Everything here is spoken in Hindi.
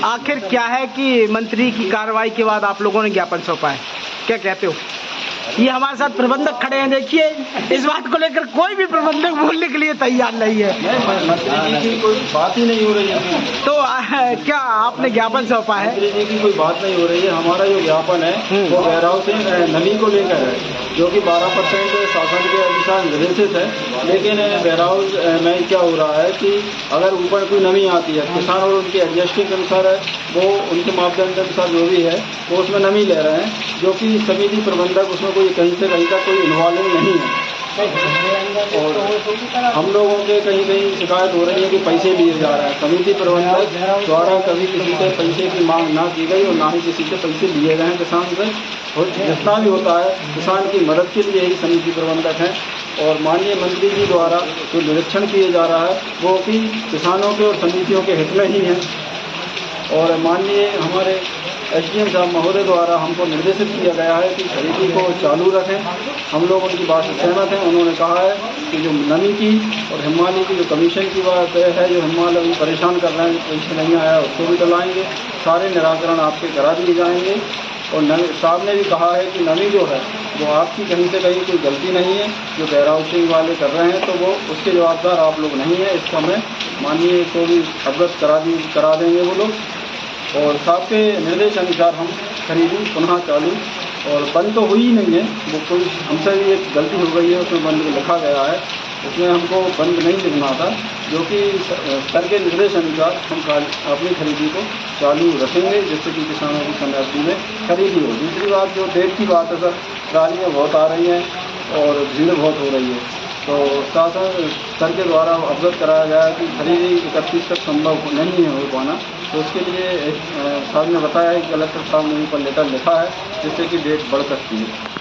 आखिर क्या है कि मंत्री की कार्रवाई के बाद आप लोगों ने ज्ञापन सौंपा है, क्या कहते हो? ये हमारे साथ प्रबंधक खड़े हैं, देखिए इस बात को लेकर कोई भी प्रबंधक बोलने के लिए तैयार नहीं है। मंत्री जी की कोई बात ही नहीं हो रही है। तो क्या आपने ज्ञापन सौंपा है? मंत्री जी की कोई बात नहीं हो रही है। हमारा जो ज्ञापन है वो वेयर हाउसिंग नमी को लेकर है, जो कि 12% शासन के अनुसार निर्देशित है। लेकिन वेयर हाउस में क्या हो रहा है कि अगर ऊपर कोई नमी आती है, किसान और उनके एडजस्टिंग के अनुसार है, वो उनके मापदंड के अनुसार जो भी है वो उसमें नमी ले रहे हैं, जो कि समिति प्रबंधक उसमें कोई कहीं से कहीं तक कोई इन्वॉल्व नहीं है। और हम लोगों के कहीं कहीं शिकायत हो रही है कि पैसे लिए जा रहे हैं। समिति प्रबंधक द्वारा कभी किसी से पैसे की मांग ना की गई और ना ही किसी से पैसे लिए गए हैं किसान से। और जितना भी होता है किसान की मदद के लिए ही समिति प्रबंधक हैं। और माननीय मंत्री जी द्वारा जो निरीक्षण किए जा रहा है वो कि किसानों के और समितियों के हित में ही है। और माननीय हमारे एसडीएम साहब महोदय द्वारा हमको निर्देशित किया गया है कि खरीदी को चालू रखें। हम लोग उनकी बात से सहमत हैं। उन्होंने कहा है कि जो नमी की और हिमालय की जो कमीशन की बात है, जो हिमालय परेशान कर रहे हैं, पैसे नहीं आया उसको भी डलाएंगे, सारे निराकरण आपके करा दिए जाएंगे। और साहब ने भी कहा है कि नमी जो है वो आपकी कहीं से कहीं कोई गलती नहीं है, जो वेयर हाउसिंग वाले कर रहे हैं तो वो उसके जवाबदार आप लोग नहीं हैं। इसको हमें माननीय को भी अवगत करा देंगे वो लोग। और साहब के निर्देश अनुसार हम खरीदी पुनः चालू, और बंद तो हुई ही नहीं है, वो कोई हमसे भी एक गलती हो गई है, उसमें बंद लिखा गया है, उसमें हमको बंद नहीं लिखना था, जो कि सर के निर्देश अनुसार हम अपनी खरीदी को चालू रखेंगे, जिससे कि किसानों की समृद्धि में खरीदी हो। दूसरी बात जो डेट की बात है सर, ट्रालियाँ बहुत आ रही हैं और भीड़ बहुत हो रही है, तो शासन सर के द्वारा अवगत कराया गया है कि खरीदी 31 तक संभव नहीं है हो पाना। तो उसके लिए साहब ने बताया है कि कलेक्टर साहब ने ऊपर लेटर लिखा है, जिससे कि डेट बढ़ सकती है।